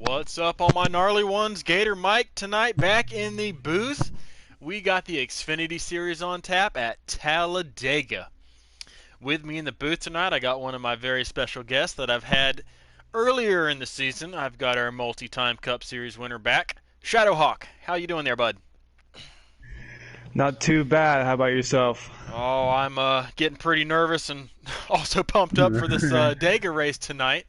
What's up, all my gnarly ones? Gator Mike tonight back in the booth. We got the Xfinity Series on tap at Talladega. With me in the booth tonight, I got one of my very special guests that I've had earlier in the season. I've got our multi-time Cup Series winner back, Shadowhawk. How you doing there, bud? Not too bad. How about yourself? Oh, I'm getting pretty nervous and also pumped up for this Dega race tonight.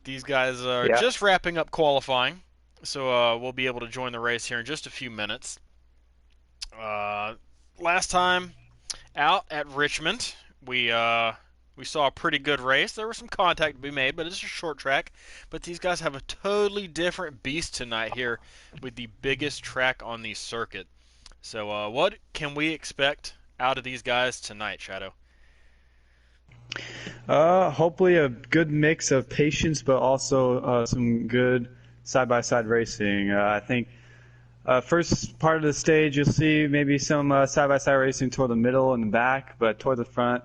These guys are Yeah. just wrapping up qualifying, so we'll be able to join the race here in just a few minutes. Uh, Last time out at Richmond, we saw a pretty good race. There was some contact to be made, but it's a short track. But these guys have a totally different beast tonight here with the biggest track on the circuit. So what can we expect out of these guys tonight, Shadow? Hopefully a good mix of patience, but also some good side-by-side racing. I think first part of the stage you'll see maybe some side-by-side racing toward the middle and the back, but toward the front,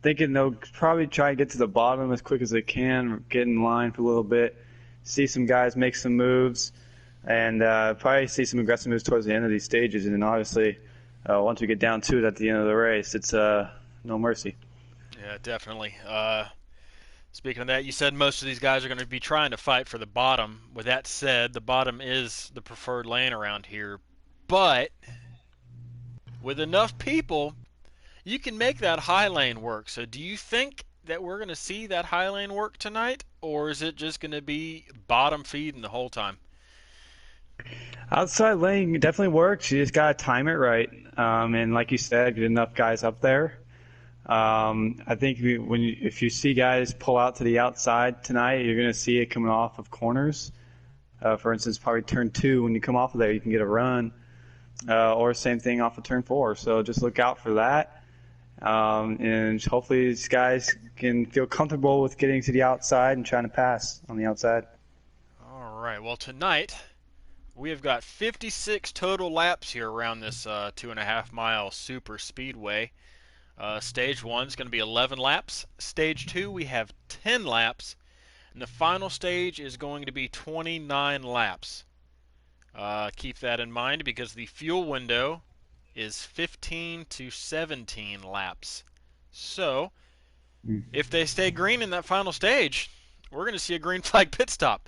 thinking they'll probably try and get to the bottom as quick as they can, get in line for a little bit, see some guys make some moves, and probably see some aggressive moves towards the end of these stages. And then obviously, once we get down to it at the end of the race, it's no mercy. Yeah, definitely. Speaking of that, you said most of these guys are going to be trying to fight for the bottom. With that said, the bottom is the preferred lane around here. But with enough people, you can make that high lane work. So do you think that we're going to see that high lane work tonight? Or is it just going to be bottom feeding the whole time? Outside lane definitely works. You just gotta time it right, and like you said, get enough guys up there. I think if you see guys pull out to the outside tonight, you're gonna see it coming off of corners. For instance, probably turn 2. When you come off of there, you can get a run, or same thing off of turn 4. So just look out for that, and hopefully these guys can feel comfortable with getting to the outside and trying to pass on the outside. All right. Well, tonight we have got 56 total laps here around this 2.5 mile super speedway. Stage 1 is going to be 11 laps. Stage 2 we have 10 laps. And the final stage is going to be 29 laps. Keep that in mind because the fuel window is 15 to 17 laps. So, if they stay green in that final stage, we're going to see a green flag pit stop.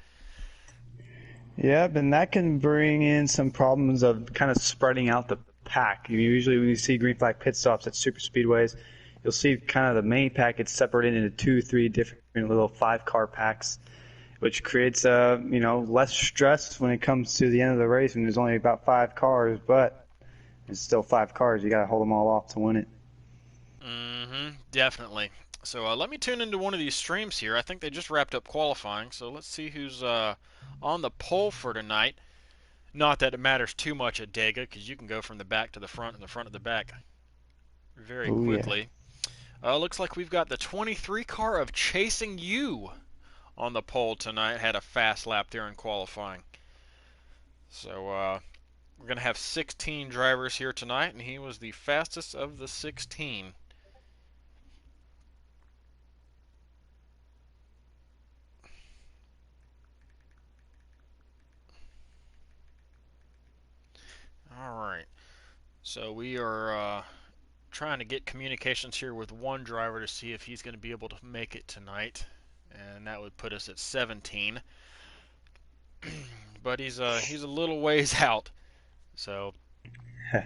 Yeah, and that can bring in some problems of kind of spreading out the pack. Usually when you see green flag pit stops at super speedways, you'll see kind of the main pack gets separated into 2, 3 different little 5-car packs, which creates less stress when it comes to the end of the race when there's only about 5 cars, but it's still 5 cars. You got to hold them all off to win it. Definitely. So let me tune into one of these streams here. I think they just wrapped up qualifying, so let's see who's on the pole for tonight. Not that it matters too much at Dega, because you can go from the back to the front and the front to the back very Oh yeah. quickly. Looks like we've got the 23 car of Chasing You on the pole tonight. Had a fast lap there in qualifying. So we're going to have 16 drivers here tonight, and he was the fastest of the 16. All right. So we are trying to get communications here with one driver to see if he's going to be able to make it tonight, and that would put us at 17. But he's a little ways out, so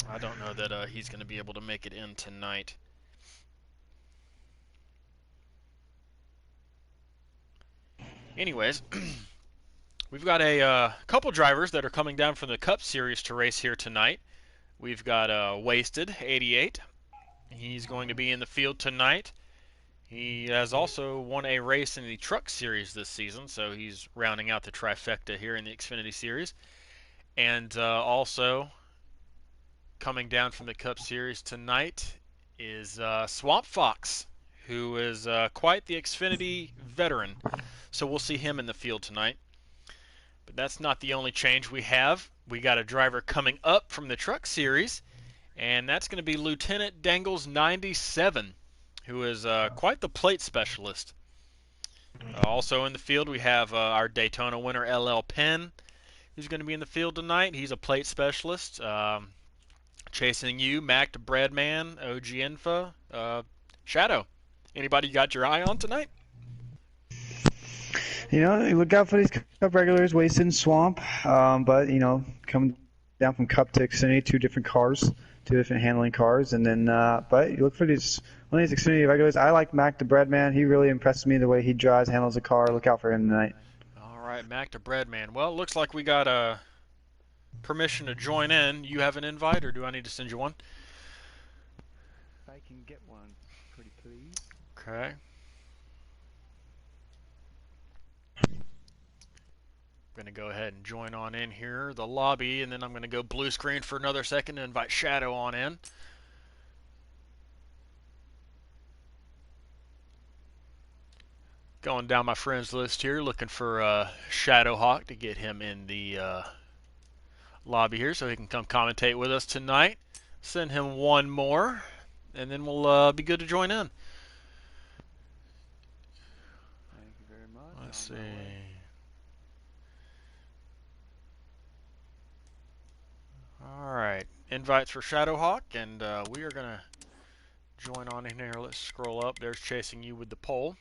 I don't know that he's going to be able to make it in tonight. Anyways, we've got a couple drivers that are coming down from the Cup Series to race here tonight. We've got Wasted 88. He's going to be in the field tonight. He has also won a race in the Truck Series this season, so he's rounding out the trifecta here in the Xfinity Series. And also coming down from the Cup Series tonight is Swamp Fox, who is quite the Xfinity veteran. So we'll see him in the field tonight. But that's not the only change we have. We got a driver coming up from the Truck Series, and that's going to be Lieutenant Dangles 97, who is quite the plate specialist. Also in the field, we have our Daytona winner, LL Penn, who's going to be in the field tonight. He's a plate specialist. Chasing you, Mac to Breadman, OG Info, Shadow. Anybody you got your eye on tonight? Look out for these Cup regulars, Wasted and Swamp. But coming down from Cup to Xfinity, two different cars, two different handling cars, and then but you look for one of these Xfinity regulars. I like Mac the Breadman. He really impressed me the way he drives, handles the car. Look out for him tonight. All right, Mac to Breadman. Well, it looks like we got permission to join in. You have an invite, or do I need to send you one? If I can get one, pretty please. Okay. I'm going to go ahead and join on in here, the lobby, and then I'm going to go blue screen for another second to invite Shadow on in. Going down my friends list here, looking for Shadowhawk to get him in the lobby here so he can come commentate with us tonight. Send him one more, and then we'll be good to join in. Thank you very much. Let's see. Alright, invites for Shadowhawk, and we are going to join on in here. Let's scroll up. There's Chasing You with the poll.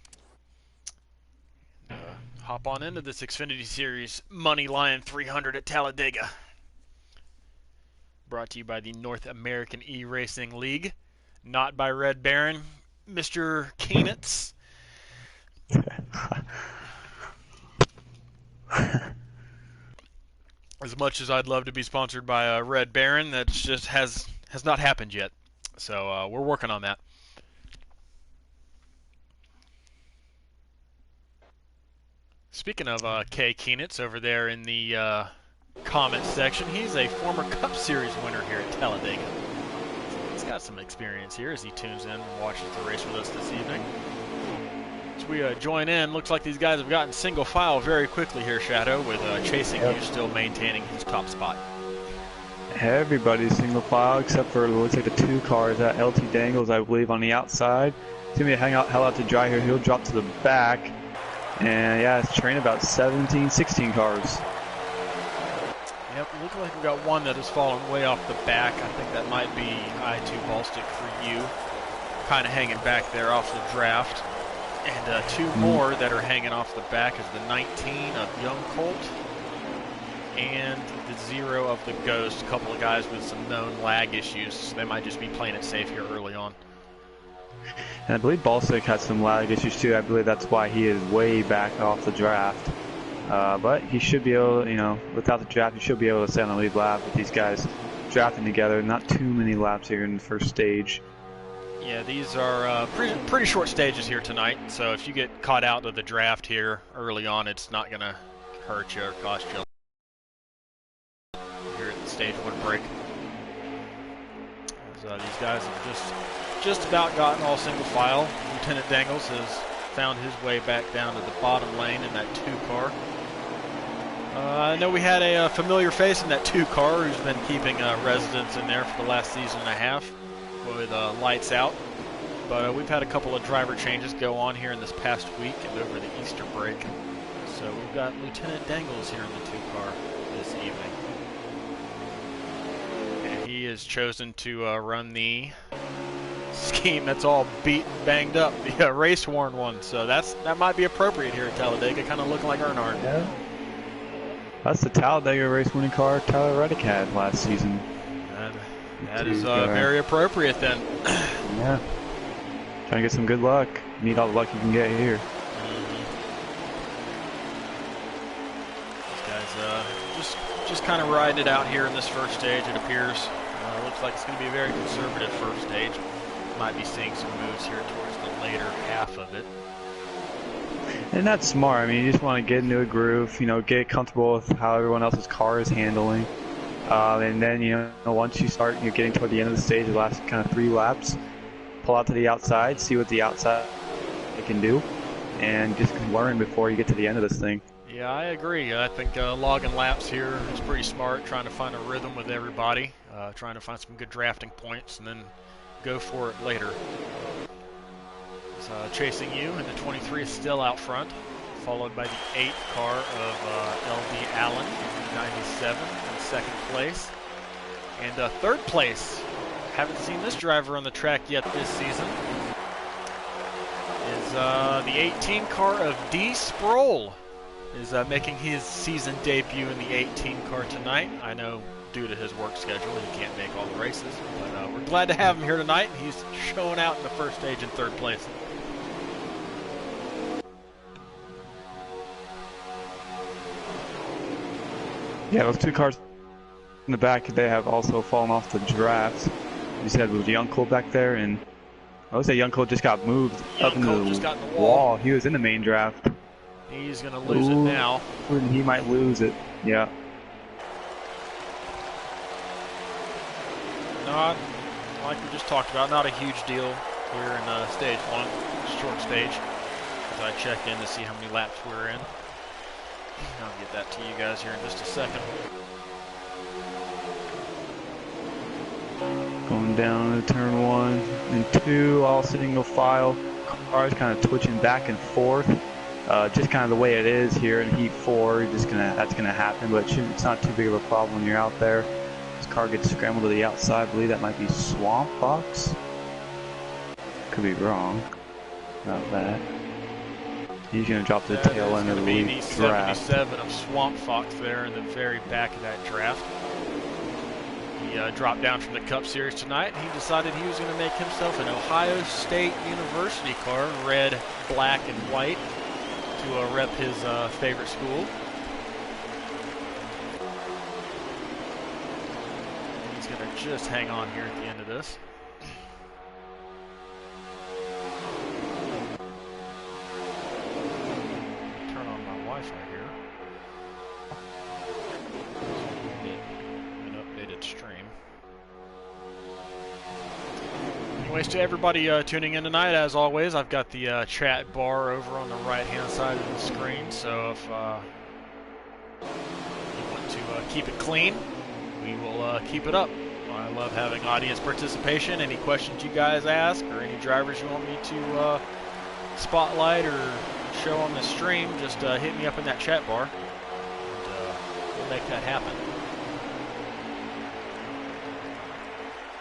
Hop on into this Xfinity Series Money Lion 300 at Talladega. Brought to you by the North American eRacing League. Not by Red Baron, Mr. Keenitz. As much as I'd love to be sponsored by Red Baron, that just has not happened yet. So we're working on that. Speaking of Kay Keenitz over there in the comments section, he's a former Cup Series winner here at Talladega. He's got some experience here as he tunes in and watches the race with us this evening. As we join in, looks like these guys have gotten single file very quickly here, Shadow, with Chasing You still maintaining his top spot. Everybody's single file except for, looks like the two cars at LT Dangles, I believe, on the outside. He's going to be hang out, hell out to dry here. He'll drop to the back. And yeah, it's trained about 17, 16 cars. Yep, looking like we've got one that has fallen way off the back. I think that might be I2 ball stick for you. Kind of hanging back there off the draft. And two more that are hanging off the back is the 19 of Young Colt and the 0 of the Ghost. A couple of guys with some known lag issues. So they might just be playing it safe here early on. And I believe Balsick has some lag issues too. I believe that's why he is way back off the draft. But he should be able, without the draft, he should be able to stay on the lead lap with these guys drafting together. Not too many laps here in the first stage. Yeah, these are pretty short stages here tonight. So if you get caught out of the draft here early on, it's not going to hurt you or cost you here at the stage 1 break. As, these guys have just about gotten all single file. Lieutenant Dangles has found his way back down to the bottom lane in that 2 car. I know we had a familiar face in that 2 car who's been keeping residence in there for the last season and a half with lights out. But we've had a couple of driver changes go on here in this past week and over the Easter break. So we've got Lieutenant Dangles here in the 2 car this evening. And he has chosen to run the scheme that's all beat and banged up, the race worn one. So that might be appropriate here at Talladega, kind of looking like Earnhardt. Yeah. That's the Talladega race winning car Tyler Reddick had last season. That is very appropriate then. Yeah. Trying to get some good luck. Need all the luck you can get here. These guys just kind of riding it out here in this first stage, it appears. Looks like it's going to be a very conservative first stage. Might be seeing some moves here towards the later half of it. And that's smart. I mean, you just want to get into a groove, get comfortable with how everyone else's car is handling. And then, once you start getting toward the end of the stage, the last kind of 3 laps, pull out to the outside, see what the outside can do, and just learn before you get to the end of this thing. Yeah, I agree. I think logging laps here is pretty smart, trying to find a rhythm with everybody, trying to find some good drafting points, and then go for it later. Chasing you, and the 23 is still out front, followed by the 8 car of L.D. Allen, 97 in second place. And third place, haven't seen this driver on the track yet this season, is the 18 car of D. Sproul, is making his season debut in the 18 car tonight. I know due to his work schedule he can't make all the races, but we're glad to have him here tonight. He's showing out in the first stage in third place. Yeah, those 2 cars in the back, they have also fallen off the draft. You said with Youngcold back there, and I would say Youngcold just got moved up into the wall. He was in the main draft. He's going to lose it now. He might lose it, yeah. Not, like we just talked about, not a huge deal here in stage 1, short stage. As I check in to see how many laps we're in. I'll get that to you guys here in just a second. Going down to turn 1 and 2, all single file. Cars kind of twitching back and forth. Just kind of the way it is here in Heat 4. That's gonna happen, but it's not too big of a problem when you're out there. This car gets scrambled to the outside. I believe that might be Swamp Fox. Could be wrong about that. He's gonna drop the tail end of the lead draft. 77 of Swamp Fox there in the very back of that draft. He dropped down from the Cup Series tonight, and he decided he was going to make himself an Ohio State University car, red, black, and white, to rep his favorite school. He's going to just hang on here at the end of this. Turn on my Wi-Fi here. An updated stream. Anyways, to everybody tuning in tonight, as always, I've got the chat bar over on the right-hand side of the screen, so if you want to keep it clean, we will keep it up. I love having audience participation. Any questions you guys ask, or any drivers you want me to spotlight or show on the stream, just hit me up in that chat bar, and we'll make that happen.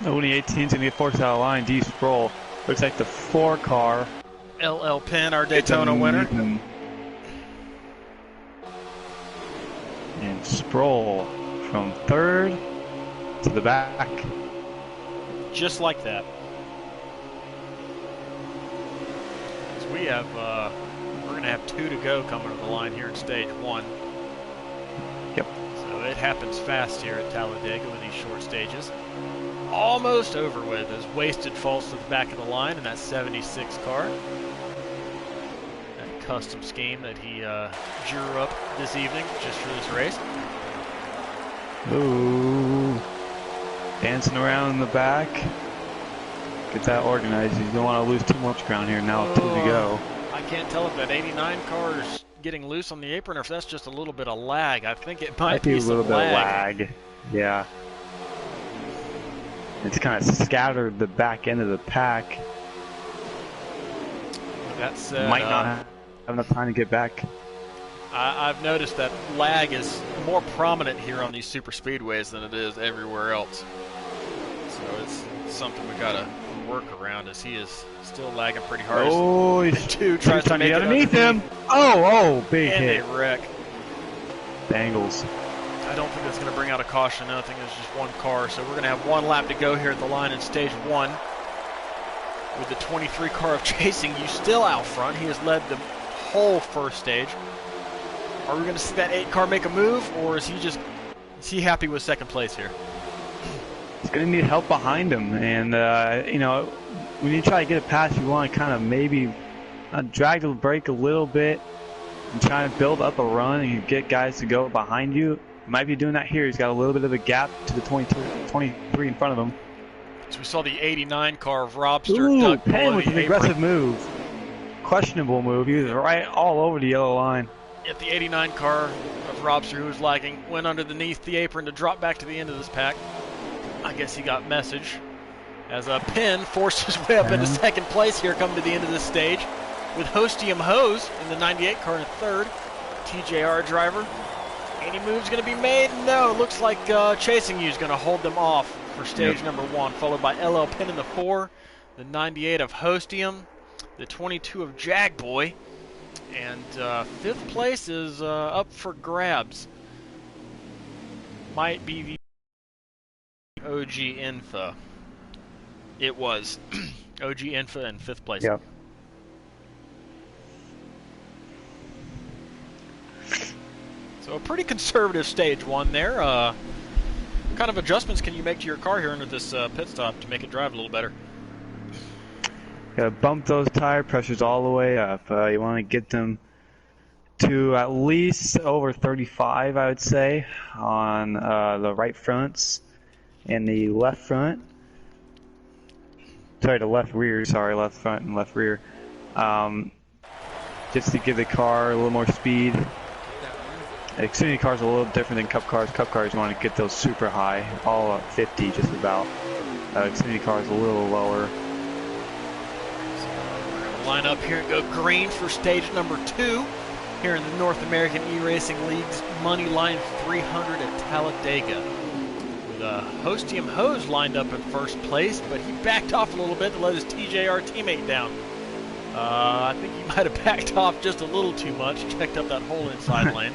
Only 18's going to get forced out of line. D. Sproul. Looks like the 4 car. LL Penn, our Daytona winner. And Sproul from 3rd to the back. Just like that. So we have, we're going to have 2 to go coming to the line here in stage 1. Yep. So it happens fast here at Talladega with these short stages. Almost over with as Wasted falls to the back of the line in that 76 car. That custom scheme that he drew up this evening just for this race. Ooh. Dancing around in the back. Get that organized. You don't want to lose too much ground here. Now 2 to go. I can't tell if that 89 car is getting loose on the apron or if that's just a little bit of lag. I think it might be a little bit of lag. Yeah. It's kind of scattered the back end of the pack. That said, might not have enough time to get back. I've noticed that lag is more prominent here on these super speedways than it is everywhere else. So it's something we gotta work around, as he is still lagging pretty hard. Oh, he's 2 tries to make it underneath him. Oh, big hit. And a wreck. Bengals. I don't think that's going to bring out a caution. I think it's just 1 car. So we're going to have 1 lap to go here at the line in stage 1. With the 23 car of Chasing you still out front. He has led the whole first stage. Are we going to see that 8 car make a move, or is he happy with second place here? He's going to need help behind him. And, you know, when you try to get it past, you want to kind of maybe drag the brake a little bit and try to build up a run and get guys to go behind you. Might be doing that here. He's got a little bit of a gap to the 23 in front of him. So we saw the 89 car of Robster. Ooh, Penn with an aggressive move. Questionable move. He was right all over the yellow line. Yet the 89 car of Robster, who was lagging, went underneath the apron to drop back to the end of this pack. I guess he got message as a Penn forced his way up into second place here, coming to the end of this stage, with Hostium Hose in the 98 car in third. TJR driver. Any moves going to be made? No, it looks like Chasing You is going to hold them off for stage number 1, followed by LL Penn in the 4, the 98 of Hostium, the 22 of Jagboy, and 5th place is up for grabs. Might be the OG Infa. It was OG Infa in 5th place. Yep. So a pretty conservative stage 1 there. What kind of adjustments can you make to your car here under this pit stop to make it drive a little better? Gotta bump those tire pressures all the way up. You want to get them to at least over 35, I would say, on the right fronts and the left front. Sorry, the left rear. Sorry, left front and left rear. Just to give the car a little more speed. Xfinity cars are a little different than Cup cars. Cup cars, you want to get those super high, all up 50 just about. Xfinity cars a little lower. So we're going to line up here and go green for stage number 2 here in the North American eRacing League's Money Line 300 at Talladega. With Hostium Hose lined up in first place, but he backed off a little bit to let his TJR teammate down. I think he might have backed off just a little too much, checked up that whole inside lane.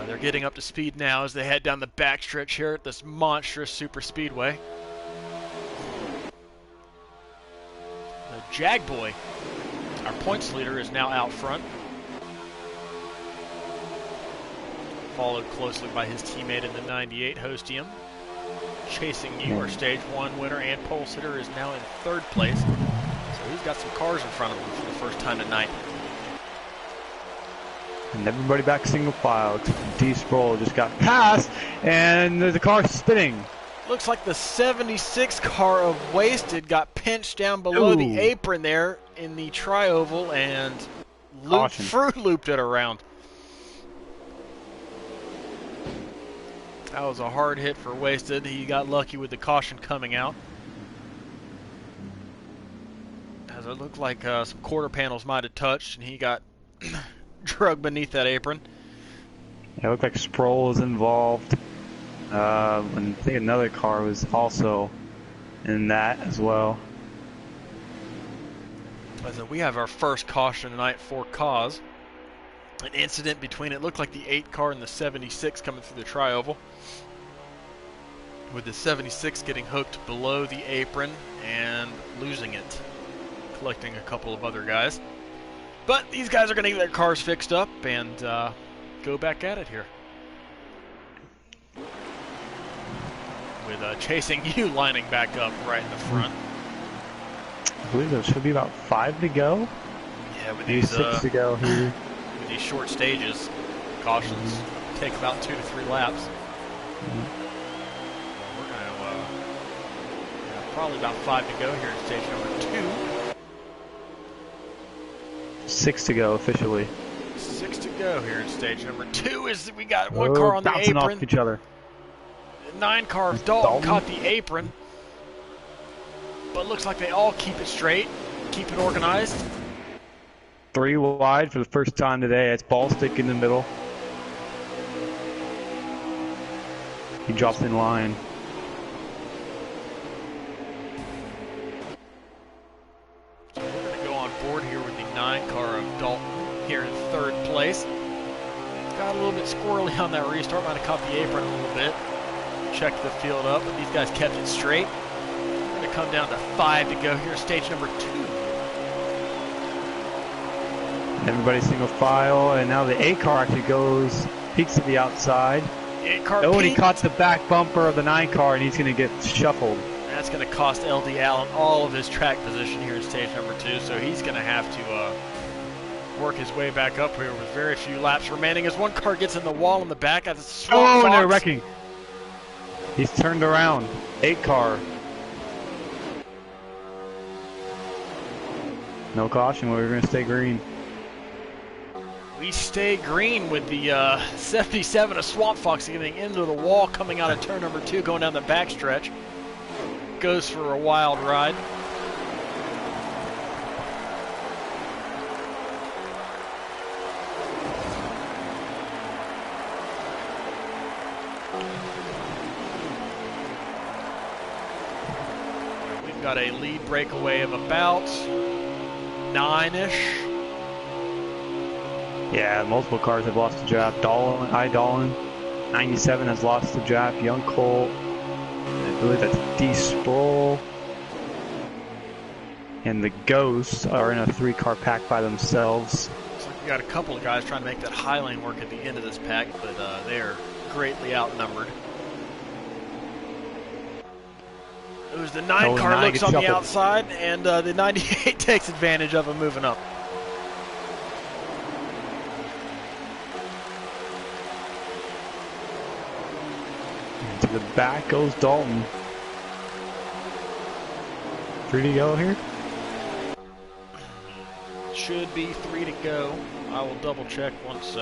They're getting up to speed now as they head down the backstretch here at this monstrous super speedway. The Jagboy, our points leader, is now out front, followed closely by his teammate in the 98 Hostium. Chasing You, our stage 1 winner and pole sitter, is now in 3rd place, so he's got some cars in front of him for the first time tonight. And everybody back single file. D Sproul just got passed, and the car's spinning. Looks like the 76 car of Wasted got pinched down below the apron there in the tri-oval and Fruit looped it around. That was a hard hit for Wasted. He got lucky with the caution coming out, as it looked like some quarter panels might have touched, and he got drug beneath that apron. Yeah, it looked like Sproul was involved. And I think another car was also in that as well. So we have our first caution tonight for cause. An incident between, it looked like the 8 car and the 76 coming through the tri-oval, with the 76 getting hooked below the apron and losing it, collecting a couple of other guys. But these guys are going to get their cars fixed up and go back at it here. With Chasing You lining back up right in the front. I believe there should be about 5 to go. Yeah, with maybe these 6 to go here. With these short stages, cautions take about 2 to 3 laps. We're going to probably about 5 to go here in stage number 2. 6 to go officially. 6 to go here in stage number 2. Is we got one car on the apron. Bouncing off each other. 9 car of Dalton caught the apron, but looks like they all keep it straight, keep it organized. 3 wide for the first time today. It's ball stick in the middle. He drops in line. So we're going to go on board here with the 9 car of Dalton here in 3rd place. Got a little bit squirrely on that restart, might have caught the apron a little bit. Checked the field up, but these guys kept it straight. We're going to come down to 5 to go here, stage number 2. Everybody single file, and now the 8 car actually goes, peeks to the outside. The 8 car and he caught the back bumper of the 9 car, and he's going to get shuffled. That's going to cost LD Allen all of his track position here in stage number 2, so he's going to have to work his way back up here with very few laps remaining as one car gets in the wall in the back. That's a Swamp Fox. And they're wrecking. He's turned around. 8 car. No caution. We're going to stay green. We stay green with the 77 of Swamp Fox getting into the wall, coming out of turn number 2, going down the backstretch. Goes for a wild ride. We've got a lead breakaway of about 9-ish. Yeah, multiple cars have lost the draft. Dolan, 97 has lost the draft. Young Colt, I believe that's D. Sproul, and the Ghosts are in a 3-car pack by themselves. Looks like we got a couple of guys trying to make that high lane work at the end of this pack, but they're greatly outnumbered. It was the 9 car looks on the outside, and the 98 takes advantage of him moving up. To the back goes Dalton. 3 to go here? Should be 3 to go. I will double check once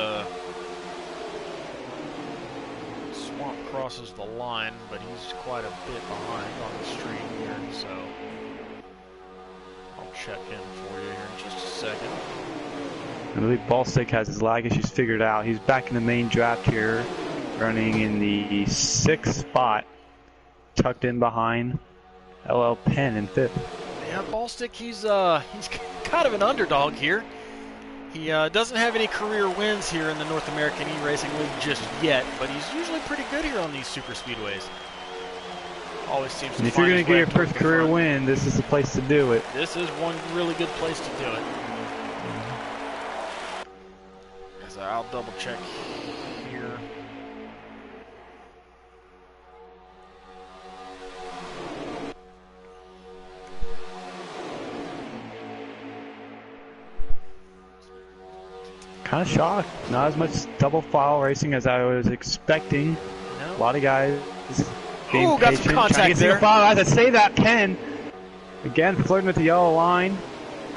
Swamp crosses the line, but he's quite a bit behind on the stream here, so I'll check in for you here in just a second. I believe Ballstick has his lag issues figured out. He's back in the main draft here, running in the 6th spot, tucked in behind LL Penn in 5th. Yeah, Ballstick, he's kind of an underdog here. He doesn't have any career wins here in the North American eRacing League just yet, but he's usually pretty good here on these super speedways. Always seems to And if you're going to get your first career win, this is the place to do it. This is one really good place to do it. As I'll double check here. Kind of shocked. Not as much double file racing as I was expecting. No. A lot of guys being Ooh, got patient, some contact trying to get there. single file. I had to say that, Penn. Again, flirting with the yellow line.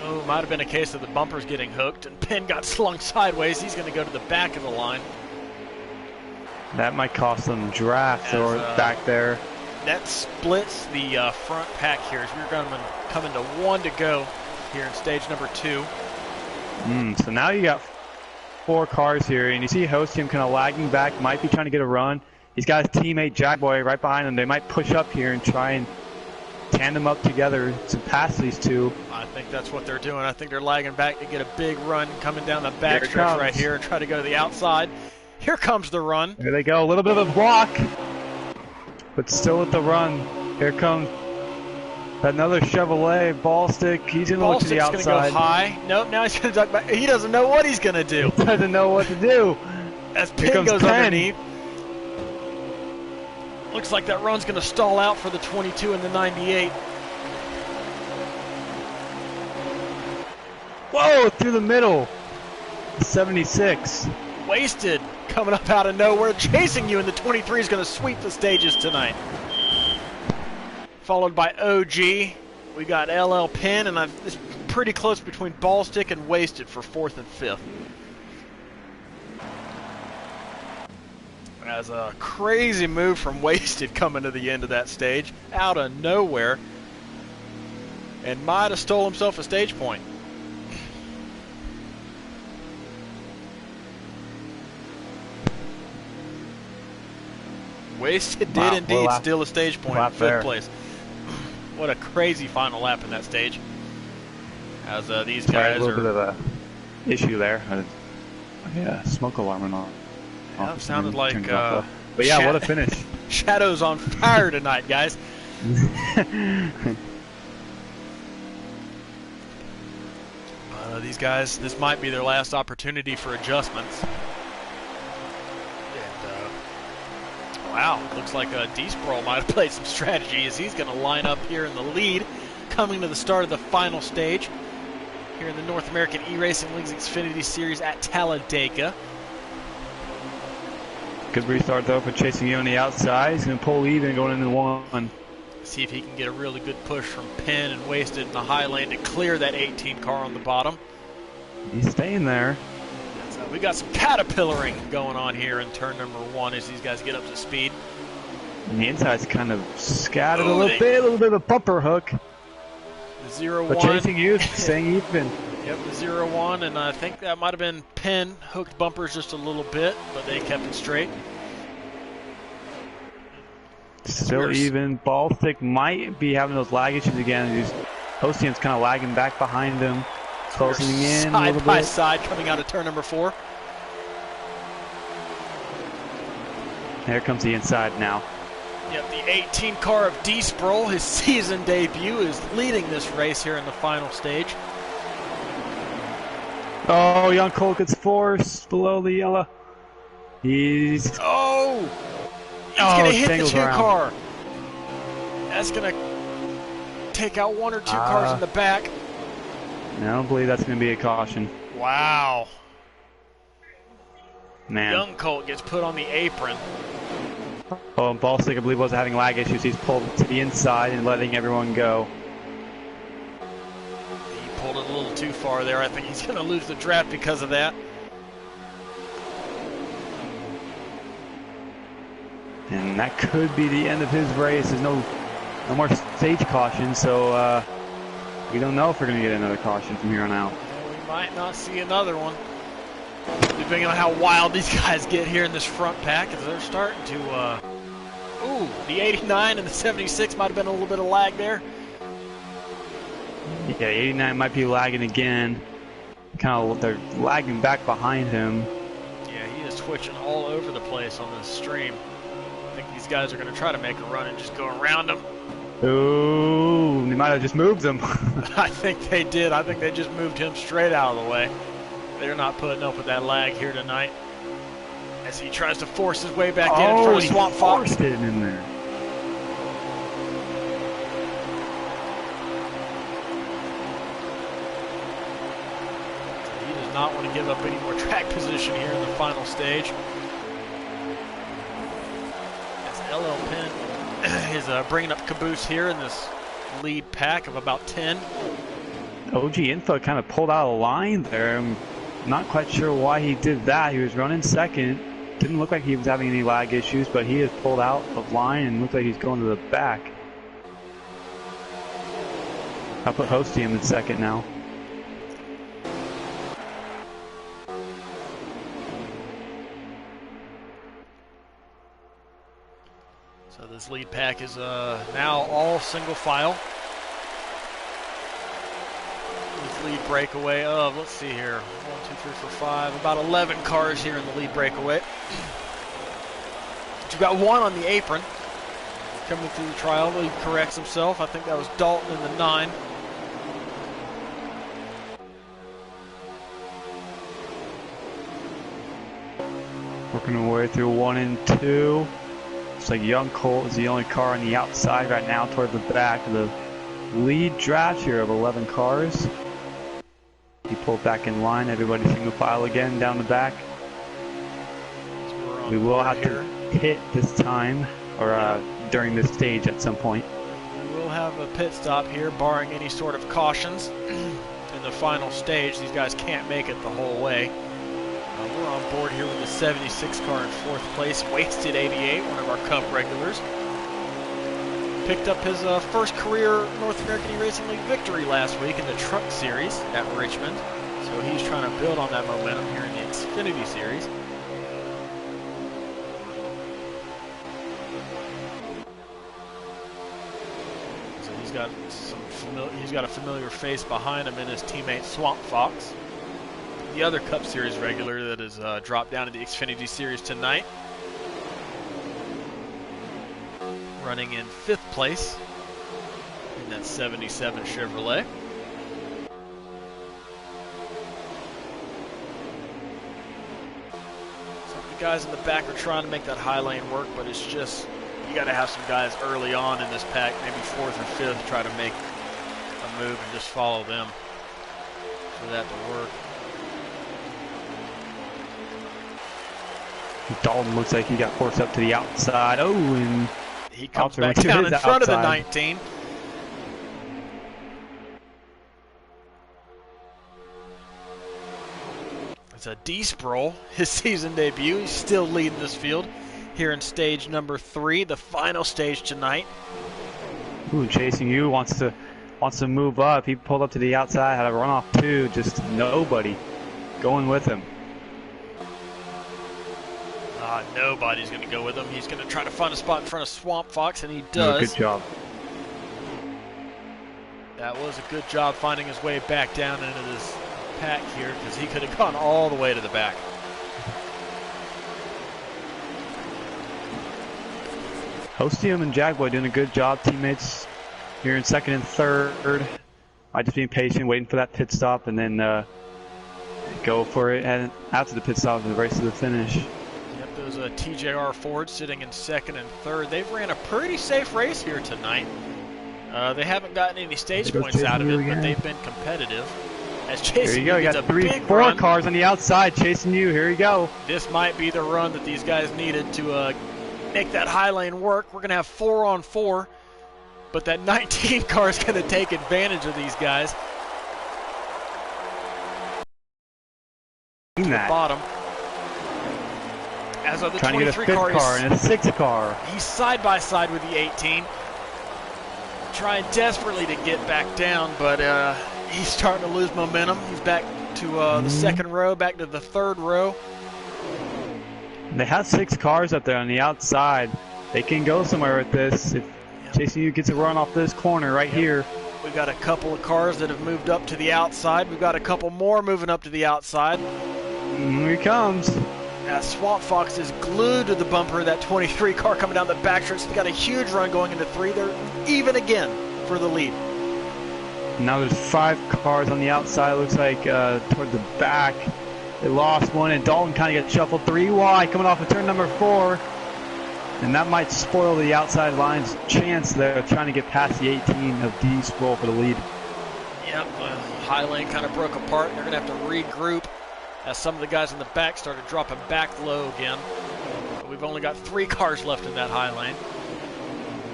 Oh, might have been a case of the bumpers getting hooked, and Penn got slung sideways. He's going to go to the back of the line. That might cost them drafts or back there. That splits the front pack here as we're going to come into 1 to go here in stage number 2. So now you got 4 cars here, and you see Hostium kind of lagging back, might be trying to get a run. He's got his teammate Jackboy right behind him. They might push up here and try and tandem up together to pass these two. I think that's what they're doing. I think they're lagging back to get a big run coming down the backstretch right here and try to go to the outside. Here comes the run. There they go, a little bit of a block, but still at the run. Here comes another Chevrolet Ballstick. He's going to look to the outside. Ballstick's going to go high. Nope, now he's going to duck back. He doesn't know what he's going to do. He doesn't know what to do. As Penn goes underneath. Looks like that run's going to stall out for the 22 and the 98. Whoa, through the middle. 76. Wasted coming up out of nowhere, chasing you, and the 23 is going to sweep the stages tonight. Followed by OG. We got LL Penn, and it's pretty close between Ballstick and Wasted for 4th and 5th. As a crazy move from Wasted coming to the end of that stage, out of nowhere, and might have stole himself a stage point. Wasted did indeed steal a stage point in 5th place. What a crazy final lap in that stage. As these guys a little bit of a issue there. Yeah, smoke alarm and all. Yeah, sounded like but yeah, what a finish. Shadow's on fire tonight, guys. These guys, this might be their last opportunity for adjustments. And, wow, looks like D-Sprawl might have played some strategy as he's going to line up here in the lead, coming to the start of the final stage here in the North American eRacing League's Xfinity Series at Talladega. Good restart though for chasing you on the outside. He's going to pull even going into 1. See if he can get a really good push from Penn and Wasted in the high lane to clear that 18 car on the bottom. He's staying there. That's We got some caterpillaring going on here in turn number 1 as these guys get up to speed. And the inside's kind of scattered a little bit of a bumper hook. The 0-1. But chasing youth, staying even. Yep, the 0-1, and I think that might have been Penn hooked bumpers just a little bit, but they kept it straight. Still even. Baltic might be having those lag issues again. Hostian's kind of lagging back behind him, closing in a little bit. Side by side coming out of turn number 4. Here comes the inside now. Yep, the 18 car of D. Sproul, his season debut, is leading this race here in the final stage. Oh, Young Colt gets forced below the yellow. He's going to hit the 2 car. That's going to take out 1 or 2 cars in the back. I don't believe that's going to be a caution. Wow. Man. Young Colt gets put on the apron. Oh, and Baltic, I believe, was having lag issues. He's pulled to the inside and letting everyone go. He pulled it a little too far there. I think he's going to lose the draft because of that. And that could be the end of his race. There's no more stage caution, so we don't know if we're going to get another caution from here on out. We might not see another one, depending on how wild these guys get here in this front pack, as they're starting to, the 89 and the 76 might have been a little bit of lag there. Yeah, 89 might be lagging again. They're lagging back behind him. Yeah, he is twitching all over the place on this stream. I think these guys are going to try to make a run and just go around him. Ooh, they might have just moved him. I think they did. I think they just moved him straight out of the way. They're not putting up with that lag here tonight as he tries to force his way back in front of Swamp Fox. Forced it in there. He does not want to give up any more track position here in the final stage. As LL Penn is bringing up caboose here in this lead pack of about 10. OG Info kind of pulled out of line there. I'm not quite sure why he did that. He was running second. Didn't look like he was having any lag issues, but he has pulled out of line and looked like he's going to the back. I'll put Hostium in second now. So this lead pack is now all single file. This lead breakaway of, let's see here, 1, 2, 3, 4, 5, about 11 cars here in the lead breakaway. But you've got 1 on the apron coming through the trial. He corrects himself. I think that was Dalton in the 9. Working our way through 1 and 2. Looks like Young Colt is the only car on the outside right now toward the back of the lead draft here of 11 cars. He pulled back in line. Everybody single file again down the back. So we will have to hit this time or during this stage at some point. We will have a pit stop here, barring any sort of cautions in the final stage. These guys can't make it the whole way. We're on board here with the 76 car in 4th place. Wasted 88, one of our Cup regulars. Picked up his first career North American eRacing League victory last week in the Truck Series at Richmond. So he's trying to build on that momentum here in the Xfinity Series. So he's got a familiar face behind him in his teammate Swamp Fox, the other Cup Series regular that has dropped down to the Xfinity Series tonight. Running in 5th place in that 77 Chevrolet. So the guys in the back are trying to make that high lane work, but it's just, you got to have some guys early on in this pack, maybe 4th or 5th, try to make a move and just follow them for that to work. Dalton looks like he got forced up to the outside. Oh, and he comes back down in front of the 19. It's a D Sproul, his season debut. He's still leading this field here in stage number 3, the final stage tonight. Ooh, Chasing You wants to move up. He pulled up to the outside, had a runoff too. Just nobody going with him. Nobody's going to go with him. He's going to try to find a spot in front of Swamp Fox, and he does. Oh, good job. That was a good job finding his way back down into this pack here, because he could have gone all the way to the back. Hostium and Jagboy doing a good job, teammates here in second and third. I just being patient, waiting for that pit stop, and then go for it. And after the pit stop, the race to the finish. Yep, those TJR Ford sitting in second and third. They've ran a pretty safe race here tonight. They haven't gotten any stage points out of it, but they've been competitive. As Chasing You got 4 cars on the outside chasing you. Here you go. This might be the run that these guys needed to make that high lane work. We're going to have 4 on 4, but that 19 car is going to take advantage of these guys. To the bottom. As of the trying 23 to get a 5th car and a 6th car. He's side by side with the 18. Trying desperately to get back down, but he's starting to lose momentum. He's back to the second row, back to the third row. They have 6 cars up there on the outside. They can go somewhere with this. If Chasing You gets a run off this corner right here. We've got a couple of cars that have moved up to the outside. We've got a couple more moving up to the outside. Here he comes. Swamp Fox is glued to the bumper of that 23 car coming down the backstretch. They've got a huge run going into 3. They're even again for the lead. Now there's 5 cars on the outside. Looks like toward the back. They lost one, and Dalton kind of gets shuffled 3 wide coming off of turn number 4. And that might spoil the outside line's chance there of trying to get past the 18 of D Sproul for the lead. Yep, high lane kind of broke apart. They're going to have to regroup as some of the guys in the back started dropping back low again. But we've only got 3 cars left in that high lane.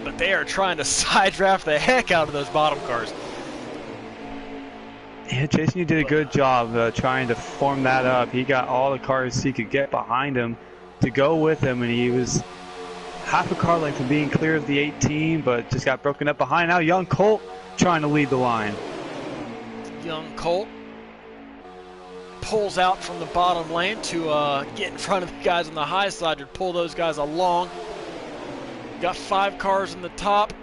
But they are trying to side draft the heck out of those bottom cars. Yeah, Jason, you did a good job trying to form that up. He got all the cars he could get behind him to go with him, and he was half a car length from being clear of the 18, but just got broken up behind. Now Young Colt trying to lead the line. Young Colt pulls out from the bottom lane to get in front of the guys on the high side to pull those guys along. Got 5 cars in the top.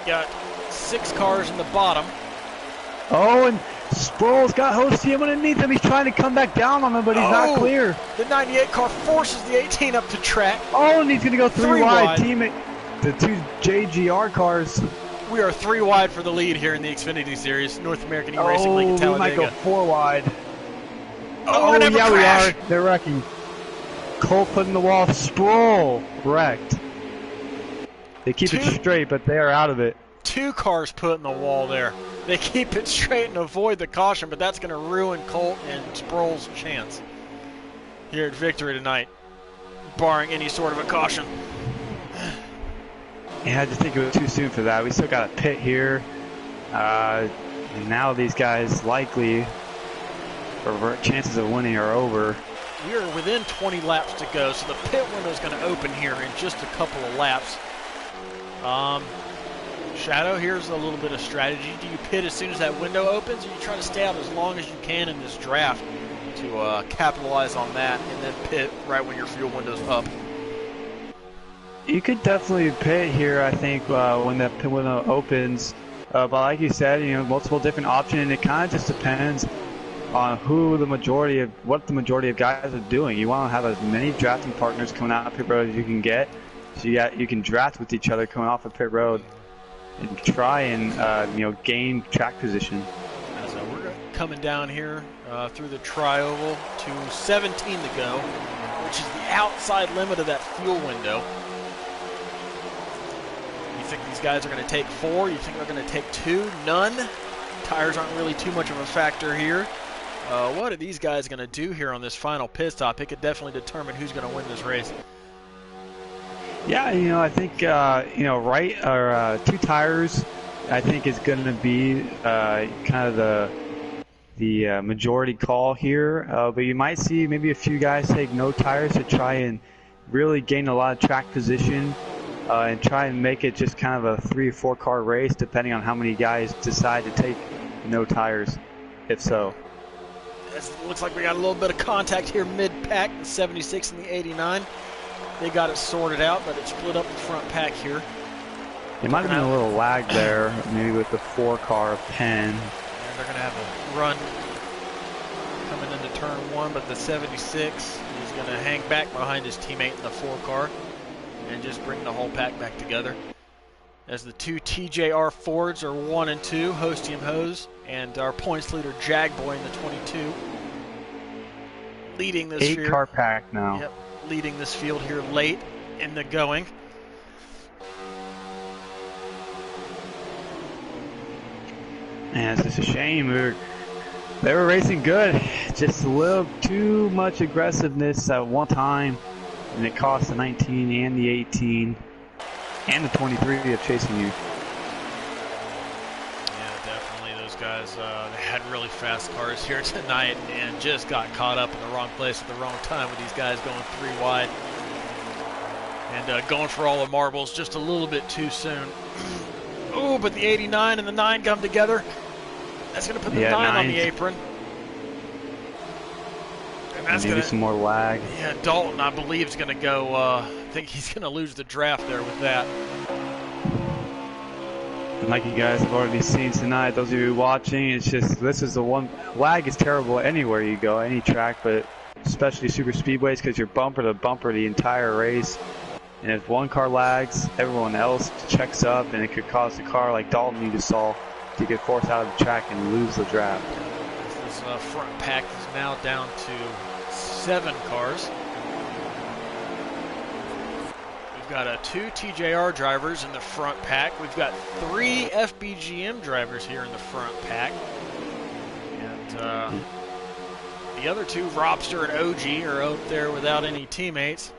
Got 6 cars in the bottom. Oh, and Sproul's got Hostium underneath him. He's trying to come back down on him, but he's not clear. The 98 car forces the 18 up the track. Oh, and he's going to go 3 wide. Teammate, the 2 JGR cars. We are 3 wide for the lead here in the Xfinity Series, North American eRacing League in Talladega. We might go 4 wide. Oh, yeah, we are. They're wrecking. Cole put in the wall. Sproul wrecked. They keep it straight, but they are out of it. 2 cars put in the wall there. They keep it straight and avoid the caution, but that's going to ruin Colt and Sproul's chance here at victory tonight, barring any sort of a caution. Yeah, I just think it was too soon for that. We still got a pit here. Now these guys likely, or chances of winning are over. We are within 20 laps to go, so the pit window is going to open here in just a couple of laps. Shadow, here's a little bit of strategy. Do you pit as soon as that window opens, or you try to stay out as long as you can in this draft to capitalize on that, and then pit right when your fuel window's up? You could definitely pit here, I think, when the pit window opens. But like you said, multiple different options, and it kind of just depends on what the majority of guys are doing. You want to have as many drafting partners coming out of pit road as you can get, so you can draft with each other coming off of pit road and try and gain track position. So we're coming down here through the tri-oval to 17 to go, which is the outside limit of that fuel window. You think these guys are going to take 4? You think they're going to take 2? None? Tires aren't really too much of a factor here. What are these guys going to do here on this final pit stop? It could definitely determine who's going to win this race. Yeah, I think, right, or 2 tires, I think is going to be kind of the majority call here, but you might see maybe a few guys take no tires to try and really gain a lot of track position and try and make it just kind of a 3 or 4 car race, depending on how many guys decide to take no tires, if so. It looks like we got a little bit of contact here mid-pack, the 76 and the 89. They got it sorted out, but it split up the front pack here. It might have been a little lag there, maybe with the 4 car of Penn. And they're going to have a run coming into turn 1, but the 76 is going to hang back behind his teammate in the 4 car and just bring the whole pack back together. As the 2 TJR Fords are 1 and 2, Hostium Hose, and our points leader Jag Boy in the 22, leading this 8 car pack now. Yep, leading this field here late in the going. Man, it's just a shame. They were racing good, just a little too much aggressiveness at one time, and it cost the 19 and the 18 and the 23 of chasing you. Yeah, definitely. Those guys, they had really fast cars here tonight and just got caught up in the wrong place at the wrong time with these guys going 3 wide and going for all the marbles just a little bit too soon. Oh, but the 89 and the 9 come together. That's going to put the 9 on the apron. And that's maybe some more lag. Yeah, Dalton, I believe, is going to go. I think he's going to lose the draft there with that. And like you guys have already seen tonight, those of you watching, it's just, this is the one. Lag is terrible anywhere you go, any track, but especially super speedways, because you're bumper to bumper the entire race. And if one car lags, everyone else checks up, and it could cause a car like Dalton you just saw to get forced out of the track and lose the draft. This front pack is now down to 7 cars. We've got 2 TJR drivers in the front pack. We've got 3 FBGM drivers here in the front pack. And the other 2, Robster and OG, are out there without any teammates.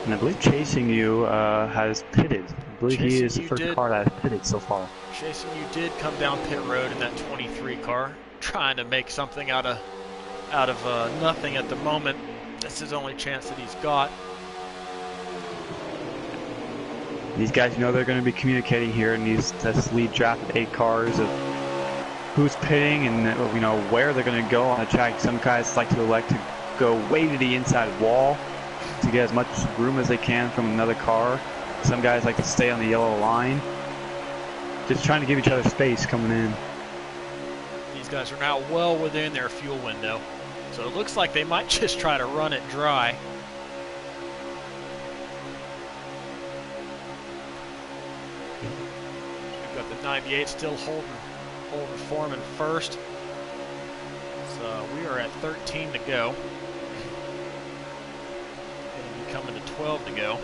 And I believe Chasing You has pitted. I believe he is the first car that has pitted so far. Chasing You did come down pit road in that 23 car, trying to make something out of nothing at the moment. That's his only chance that he's got. These guys know they're going to be communicating here in this lead draft of 8 cars of who's pitting and where they're going to go on the track. Some guys like to elect to go way to the inside wall to get as much room as they can from another car. Some guys like to stay on the yellow line, just trying to give each other space coming in. These guys are now well within their fuel window, so it looks like they might just try to run it dry. We've got the 98 still holding form in first, so we are at 13 to go. Coming to 12 to go.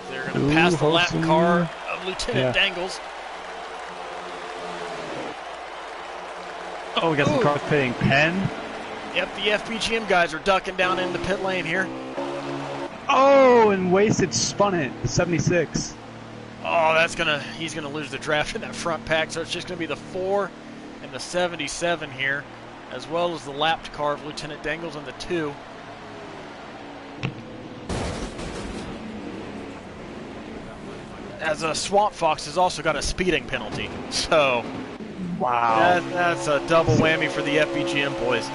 They're going to pass the lap car of Lieutenant Dangles. Oh, we got some cars pitting. Penn. Yep, the FBGM guys are ducking down into pit lane here. Oh, and Wasted spun it. The 76. Oh, he's gonna lose the draft in that front pack. So it's just gonna be the 4 and the 77 here, as well as the lapped car of Lieutenant Dangles and the 2. As a Swamp Fox has also got a speeding penalty. So, wow, that's a double whammy for the FBGM boys.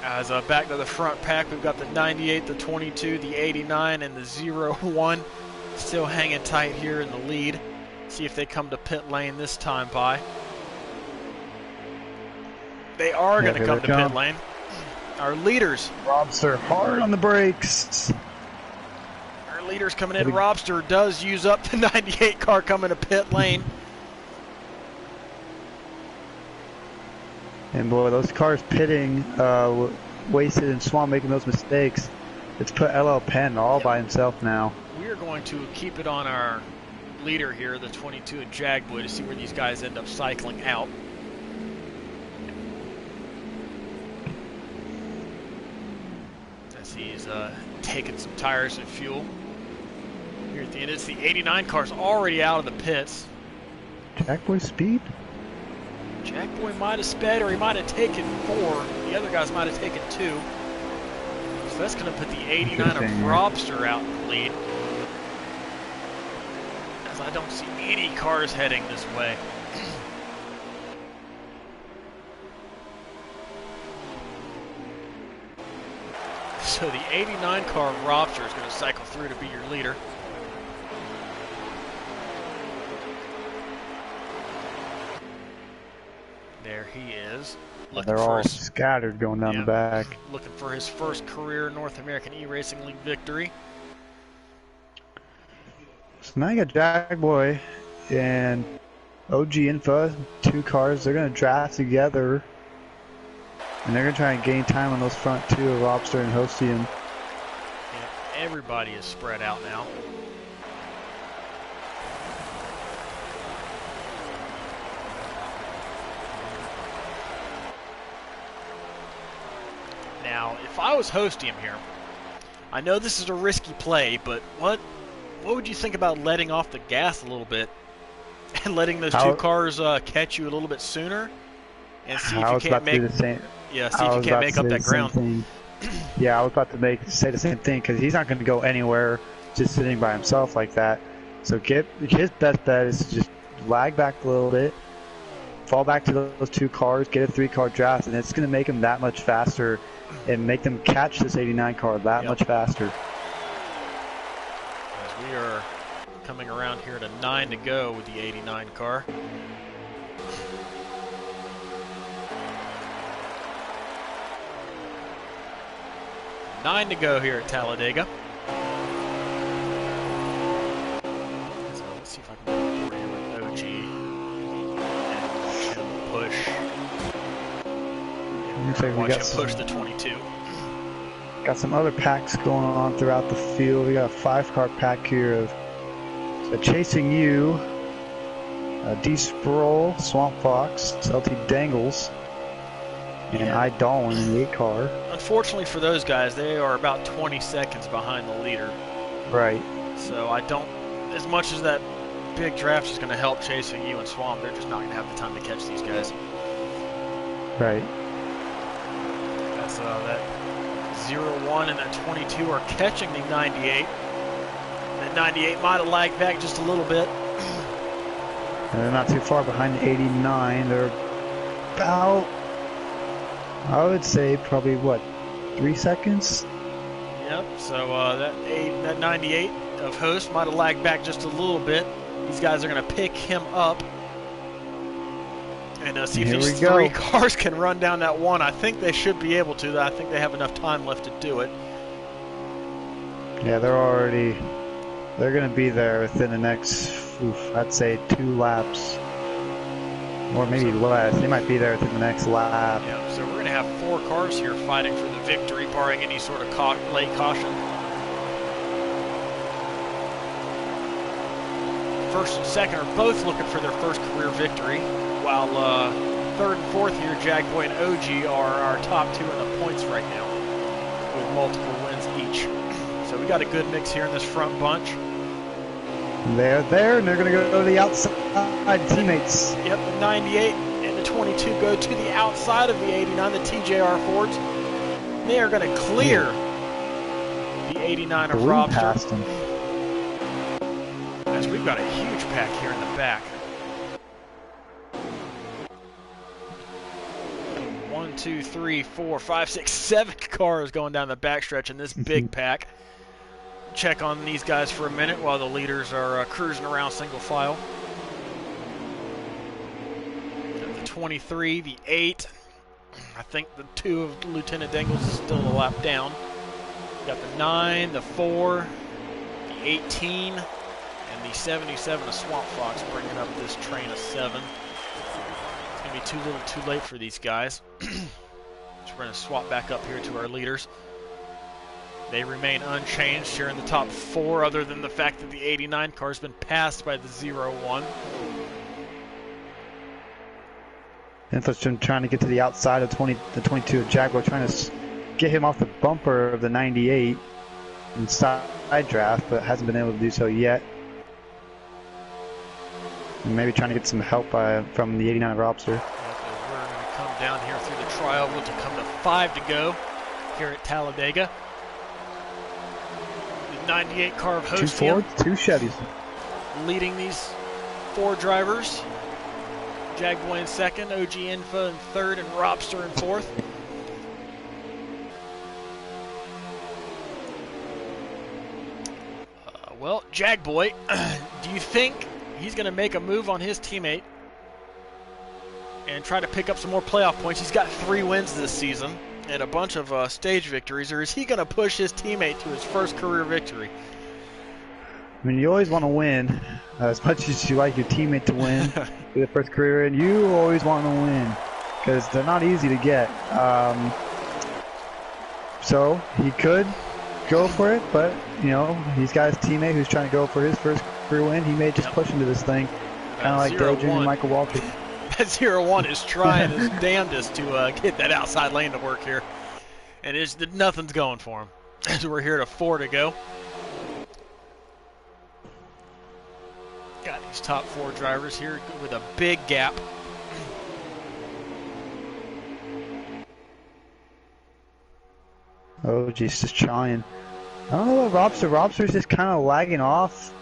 As back to the front pack, we've got the 98, the 22, the 89, and the 01 still hanging tight here in the lead. See if they come to pit lane this time, Pi. They are going to come to pit lane. Our leaders. Robster hard on the brakes. Our leaders coming in. Robster does use up the 98 car coming to pit lane. And boy, those cars pitting, Wasted and Swamp making those mistakes. It's put LL Penn all by himself now. We are going to keep it on our leader here, the 22 and Jagboy, to see where these guys end up cycling out. As he's taking some tires and fuel. here at the end. It's the 89 car's already out of the pits. Jackboy speed? Jackboy might have sped, or he might have taken 4. The other guys might have taken 2. So that's going to put the 89 of Robster out in the lead. As I don't see any cars heading this way. So the 89 car of Robster is going to cycle through to be your leader. There he is. They're all scattered going down the back. Looking for his first career North American eRacing League victory. So now you got Jackboy and OG Infa, 2 cars. They're going to draft together. And they're going to try and gain time on those front 2 of Lobster and Hostium. Yeah, everybody is spread out now. Now, if I was Hostium here, I know this is a risky play, but what would you think about letting off the gas a little bit and letting those 2 cars catch you a little bit sooner and see if you can't make the same. Yeah, see if you can't make up that ground. Yeah, I was about to say the same thing because he's not going to go anywhere just sitting by himself like that. So his best bet is to just lag back a little bit, fall back to those 2 cars, get a 3-car draft, and it's going to make him that much faster and make them catch this 89 car that much faster. As we are coming around here to 9 to go with the 89 car. Nine to go here at Talladega. So let's see if I can get here with OG and watch him push. Looks like Watch him push the 22. Got some other packs going on throughout the field. We got a 5-car pack here of Chasing You, D-Sproul, Swamp Fox, LT Dangles, and I Darwin in the 8-car. Unfortunately for those guys, they are about 20 seconds behind the leader. Right. So I don't, as much as that big draft is going to help Chasing You and Swamp, they're just not going to have the time to catch these guys. Right. That's that 0-1 and that 22 are catching the 98. That 98 might have lagged back just a little bit. And they're not too far behind the 89. They're about, I would say, probably, what, 3 seconds? Yep, so that 98 of Host might have lagged back just a little bit. These guys are going to pick him up and see if these 3 cars can run down that 1. I think they should be able to. I think they have enough time left to do it. Yeah, they're going to be there within the next, I'd say 2 laps. Or maybe less. They might be there within the next lap. Yeah, so we're going to have 4 cars here fighting for the victory, barring any sort of late caution. First and second are both looking for their first career victory, while third and fourth here, Jackboy and OG are our top 2 in the points right now, with multiple wins each. So we got a good mix here in this front bunch. They're there, and they're going to go to the outside teammates. Yep, the 98 and the 22 go to the outside of the 89, the TJR Fords. They are going to clear the 89 of Robster. As we've got a huge pack here in the back. 1, 2, 3, 4, 5, 6, 7 cars going down the backstretch in this big pack. Check on these guys for a minute while the leaders are cruising around single file. The 23, the 8. I think the 2 of Lieutenant Dangles is still a lap down. Got the 9, the 4, the 18, and the 77 of Swamp Fox bringing up this train of 7. It's going to be too little too late for these guys. So we're going to swap back up here to our leaders. They remain unchanged here in the top 4, other than the fact that the 89 car has been passed by the 0-1. Info's trying to get to the outside of the 22 of Jaguar, trying to get him off the bumper of the 98 and stop draft, but hasn't been able to do so yet. And maybe trying to get some help from the 89 Robster. Yep, we're going to come down here through the trioval to come to 5 to go here at Talladega. The 98 car of Two Hostium. Fords, 2 Chevys. Leading these 4 drivers. Jagboy in 2nd, OG Info in 3rd, and Robster in 4th. Well, Jagboy, do you think he's going to make a move on his teammate and try to pick up some more playoff points? He's got 3 wins this season and a bunch of stage victories, or is he going to push his teammate to his first career victory? I mean, you always want to win. As much as you like your teammate to win, be the first career, and you always want to win because they're not easy to get. So he could go for it, but you know he's got his teammate who's trying to go for his first career win. He may just push into this thing, kind of like Dojan and Michael Waltrip. That 0-1 is trying his damnedest to get that outside lane to work here, and nothing's going for him. As we're here to 4 to go. Got these top 4 drivers here with a big gap. Oh, geez, just trying. I don't know what Robster's just kind of lagging off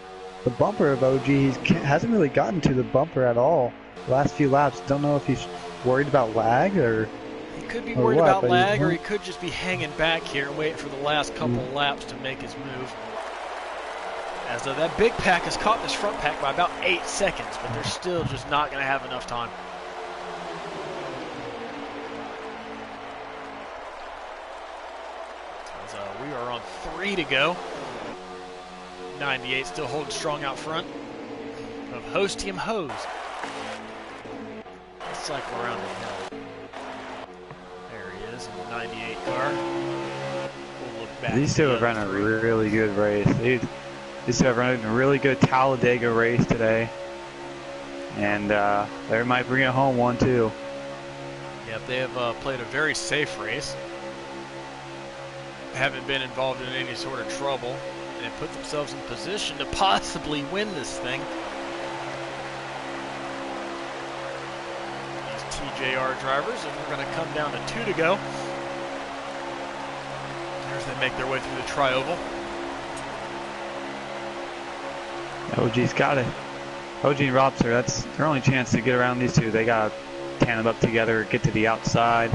the bumper of OG. He hasn't really gotten to the bumper at all the last few laps. Don't know if he's worried about lag or. He could be worried about lag, or he could just be hanging back here and waiting for the last couple of laps to make his move. As though that big pack has caught this front pack by about 8 seconds, but they're still just not going to have enough time. As we are on 3 to go. 98 still holding strong out front of Hostium Hose. Let's cycle around the hill. There he is in the 98 car. We'll look back. These two have run a really good race. These two have run a really good Talladega race today. And they might bring it home 1-2. Yep, they have played a very safe race. Haven't been involved in any sort of trouble and put themselves in position to possibly win this thing. These TJR drivers, and we're going to come down to 2 to go. As they make their way through the trioval. OG's got it. OG and Robster, that's their only chance to get around these two. They got to tandem up together, get to the outside.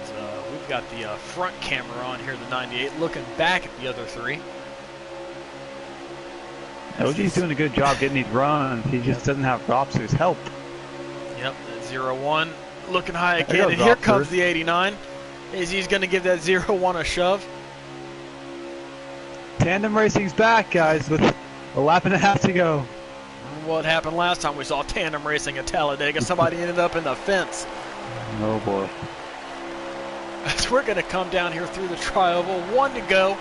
As, we've got the front camera on here, the 98, looking back at the other 3. OG's doing a good job getting these runs. He just doesn't have Robster's help. Yep, that 0-1 looking high again, and here comes the 89. He's going to give that 0-1 a shove. Tandem racing's back, guys, with a lap and a half to go. What happened last time we saw tandem racing at Talladega? Somebody ended up in the fence. Oh boy. As we're going to come down here through the trioval, 1 to go.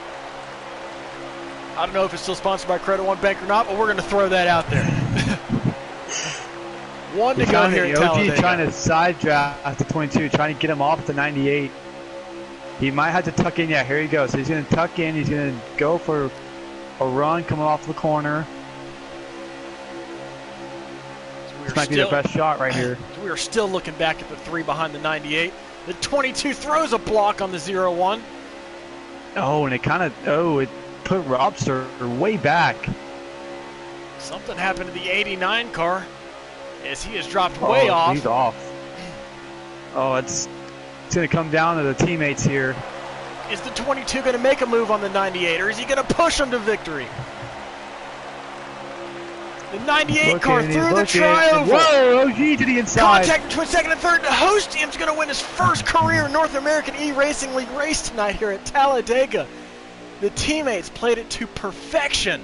I don't know if it's still sponsored by Credit One Bank or not, but we're going to throw that out there. 1 to go here at Talladega. OG trying to side draft the 22, trying to get him off the 98. He might have to tuck in. Yeah, here he goes. So he's going to tuck in. He's going to go for a run coming off the corner. This might be the best shot right here. We are still looking back at the 3 behind the 98. The 22 throws a block on the 0-1. Oh, and it kind of, it put Robster way back. Something happened to the 89 car as he has dropped way off. He's off. Oh, it's going to come down to the teammates here. Is the 22 going to make a move on the 98, or is he going to push him to victory? The 98 car through the trioval. Whoa, OG to the inside. Contact between 2nd and 3rd. Hostium's going to win his first career North American eRacing League race tonight here at Talladega. The teammates played it to perfection.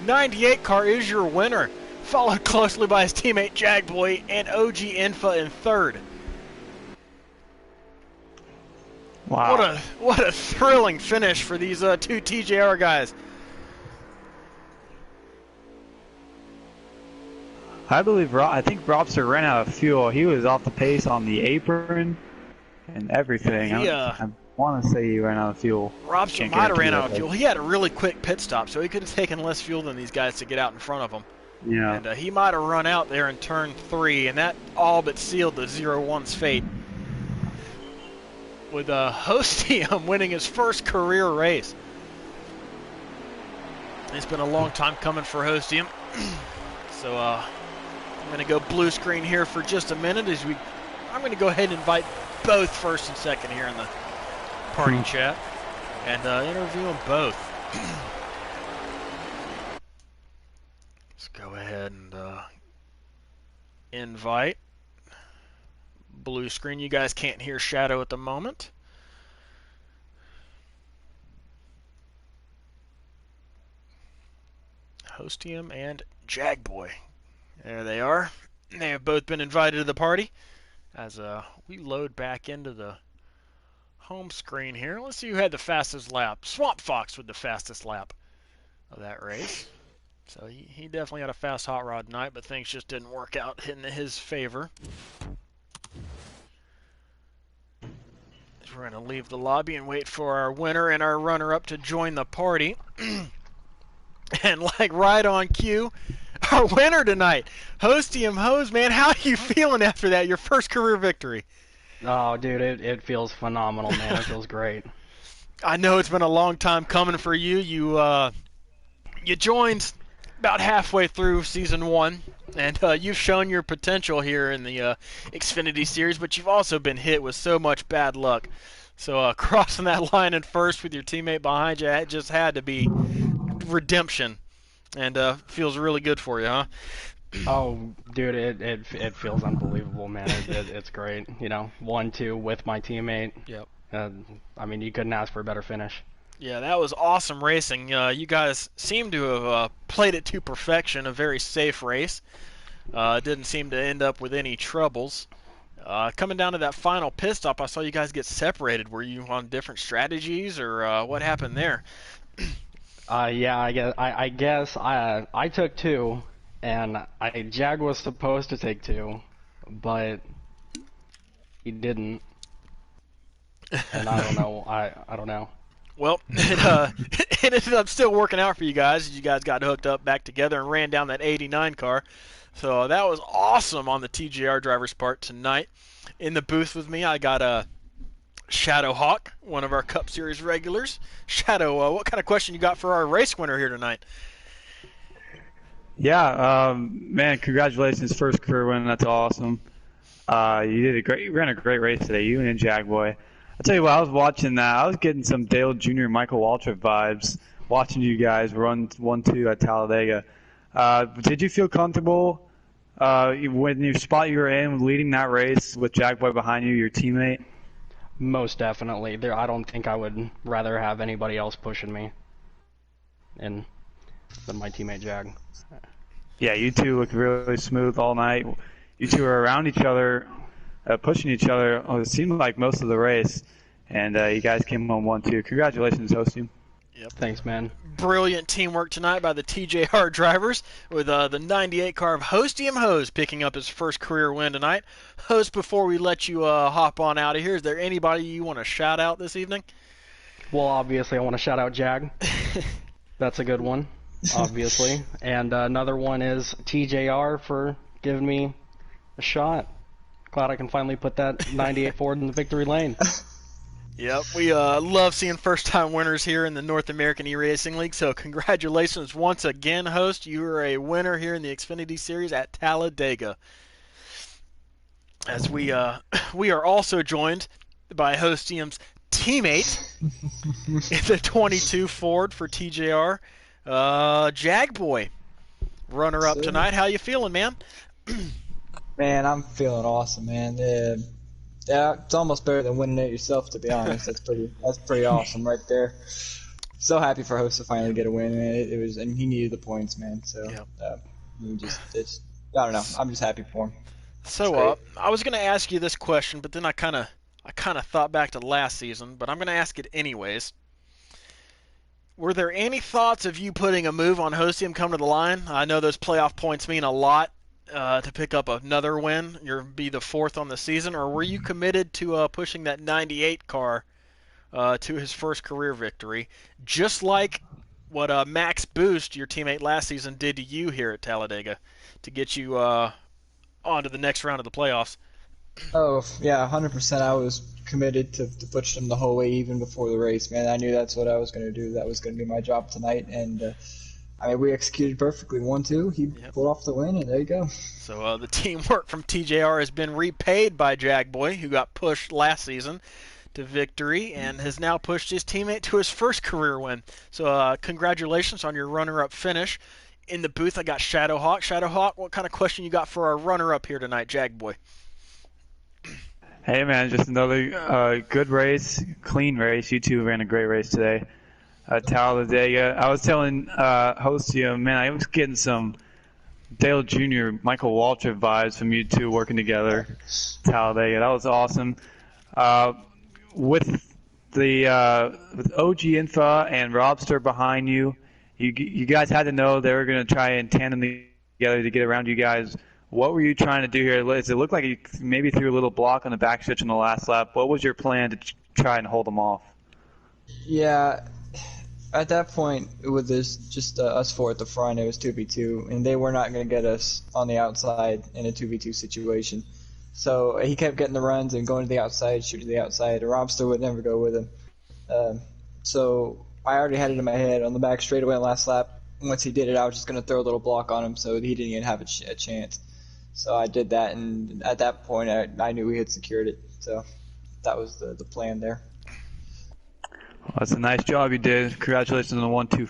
98 car is your winner, followed closely by his teammate Jagboy and OG Infa in 3rd. Wow. What a thrilling finish for these 2 TJR guys. I think Robster ran out of fuel. He was off the pace on the apron and everything. want to say he ran out of fuel. Robster Can't might have guarantee ran that, out of though. fuel. He had a really quick pit stop, so he could have taken less fuel than these guys to get out in front of him. Yeah. And he might have run out there in turn 3, and that all but sealed the 0-1's fate. With Hostium winning his first career race. It's been a long time coming for Hostium. So I'm going to go blue screen here for just a minute. I'm going to go ahead and invite both first and second here in the party chat and interview them both. Let's go ahead and invite. Blue screen. You guys can't hear Shadow at the moment. Hostium and Jagboy. There they are. They have both been invited to the party. As we load back into the home screen here, let's see who had the fastest lap. Swamp Fox with the fastest lap of that race. So he definitely had a fast hot rod night, but things just didn't work out in his favor. We're going to leave the lobby and wait for our winner and our runner-up to join the party. And like right on cue, our winner tonight, Hostium Hose, man, how are you feeling after that? Your first career victory. Oh, dude, it feels phenomenal, man. It feels great. I know it's been a long time coming for you. You joined about halfway through season 1, and you've shown your potential here in the Xfinity series, but you've also been hit with so much bad luck. So crossing that line in first with your teammate behind you, it just had to be redemption, and feels really good for you, huh? Oh, dude, it feels unbelievable, man. It's great. 1-2 with my teammate. Yep. I mean, you couldn't ask for a better finish. Yeah, that was awesome racing. You guys seem to have played it to perfection, a very safe race. Didn't seem to end up with any troubles. Coming down to that final pit stop, I saw you guys get separated. Were you on different strategies, or what happened there? Yeah, I guess I took 2, and Jag was supposed to take 2, but he didn't. And I don't know. I don't know. Well, it ended up still working out for you guys. You guys got hooked up back together and ran down that 89 car. So that was awesome on the TJR driver's part tonight. In the booth with me, I got Shadow Hawk, one of our Cup Series regulars. Shadow, what kind of question you got for our race winner here tonight? Yeah, man, congratulations, first career win. That's awesome. You ran a great race today, you and Jagboy. I'll tell you what, I was watching that. I was getting some Dale Jr. Michael Waltrip vibes watching you guys run 1-2 at Talladega. Did you feel comfortable when you spot you were in leading that race with Jagboy behind you, your teammate? Most definitely. I don't think I would rather have anybody else pushing me than my teammate Jag. Yeah, you two looked really smooth all night. You two were around each other, pushing each other. It seemed like most of the race, and you guys came on 1-2. Congratulations, Hostium. Yep. Thanks, man. Brilliant teamwork tonight by the TJR drivers with the 98 car of Hostium Hose picking up his first career win tonight. Host, before we let you hop on out of here, is there anybody you want to shout out this evening? Well, obviously, I want to shout out Jag. That's a good one, obviously. And another one is TJR for giving me a shot. Glad I can finally put that 98 Ford in the victory lane. Yep, we love seeing first-time winners here in the North American eRacing League, so congratulations once again, host. You are a winner here in the Xfinity Series at Talladega. As we are also joined by Hostium's teammate in the 22 Ford for TJR, Jagboy, runner-up tonight. How you feeling, man? Man, I'm feeling awesome, man. Yeah, it's almost better than winning it yourself, to be honest. That's pretty awesome right there. So happy for Host to finally get a win. And he needed the points, man. So I don't know. I'm just happy for him. So I was gonna ask you this question, but then I kind of thought back to last season, but I'm gonna ask it anyways. Were there any thoughts of you putting a move on Hostium come to the line? I know those playoff points mean a lot. To pick up another win, you'll be the 4th on the season, or were you committed to pushing that 98 car to his first career victory, just like what Max Boost, your teammate last season, did to you here at Talladega to get you on to the next round of the playoffs. Oh, yeah, 100%. I was committed to push them the whole way, even before the race, man. I knew that's what I was going to do. That was going to be my job tonight. And, I mean, we executed perfectly. 1-2. He Yep. pulled off the win, and there you go. So the teamwork from TJR has been repaid by Jagboy, who got pushed last season to victory and has now pushed his teammate to his first career win. So congratulations on your runner-up finish. In the booth, I got Shadowhawk. Shadowhawk, what kind of question you got for our runner-up here tonight, Jagboy? Hey man, just another good race, clean race. You two ran a great race today. Talladega. I was telling Hostio, man, I was getting some Dale Jr., Michael Waltrip vibes from you two working together. Talladega, that was awesome. With with OG Infa and Robster behind you, you guys had to know they were going to try and tandem together to get around you guys. What were you trying to do here? Does it look like you maybe threw a little block on the backstretch in the last lap? What was your plan to try and hold them off? Yeah, at that point, with this just us four at the front, it was 2v2, and they were not going to get us on the outside in a 2v2 situation. So he kept getting the runs and going to the outside, shooting to the outside. Robster would never go with him. So I already had it in my head on the back straightaway on the last lap. Once he did it, I was just going to throw a little block on him so he didn't even have a chance. So I did that, and at that point, I knew we had secured it. So that was the plan there. Well, that's a nice job you did. Congratulations on the 1-2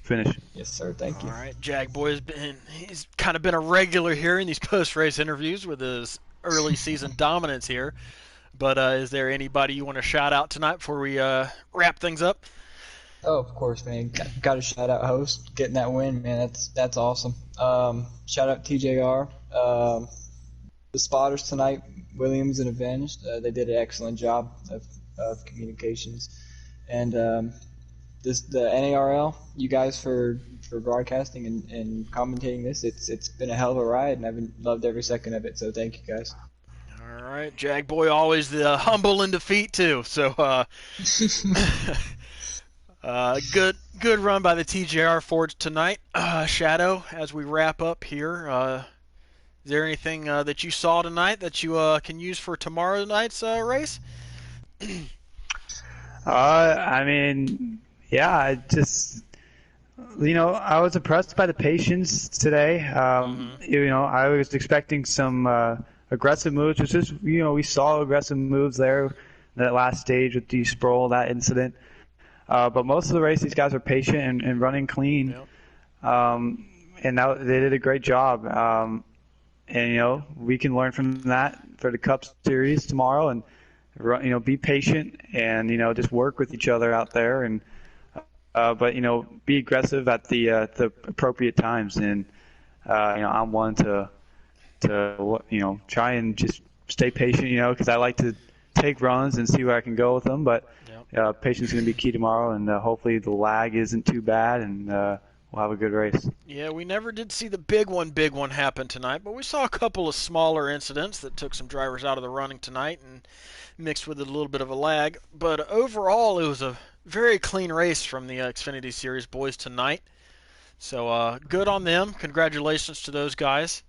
finish. Yes, sir. Thank you. All right, Jagboy he's kind of been a regular here in these post-race interviews with his early season dominance here. But is there anybody you want to shout out tonight before we wrap things up? Oh, of course, man. Got to shout out host getting that win, man. That's awesome. Shout out TJR. The spotters tonight, Williams and Avenged. They did an excellent job of communications. And the NARL, you guys for broadcasting and commentating this. It's been a hell of a ride, and I've loved every second of it. So thank you guys. All right, Jagboy, always the humble in defeat too. So good run by the TJR Forge tonight. Shadow, as we wrap up here, is there anything that you saw tonight that you can use for tomorrow night's race? I mean, yeah, I just, I was impressed by the patience today. I was expecting some aggressive moves. It's just, we saw aggressive moves there in that last stage with D. Sproul, that incident. But most of the race, these guys are patient and running clean. Yep. And they did a great job. And we can learn from that for the Cup Series tomorrow, and be patient and just work with each other out there, and but be aggressive at the appropriate times. And I'm one to try and just stay patient, because I like to take runs and see where I can go with them. But patience is going to be key tomorrow, and hopefully the lag isn't too bad, and we'll have a good race. Yeah, we never did see the big one happen tonight, but we saw a couple of smaller incidents that took some drivers out of the running tonight and mixed with a little bit of a lag. But overall, it was a very clean race from the Xfinity Series boys tonight. So good on them. Congratulations to those guys.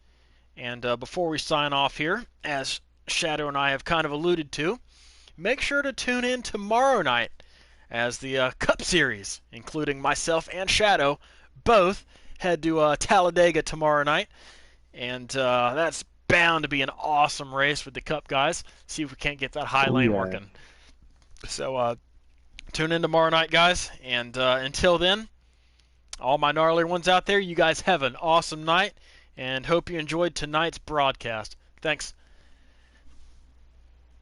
And before we sign off here, as Shadow and I have kind of alluded to, make sure to tune in tomorrow night as the Cup Series, including myself and Shadow, both head to Talladega tomorrow night. And that's bound to be an awesome race with the Cup guys. See if we can't get that high lane working. So tune in tomorrow night, guys. And until then, all my gnarly ones out there, you guys have an awesome night, and hope you enjoyed tonight's broadcast. Thanks.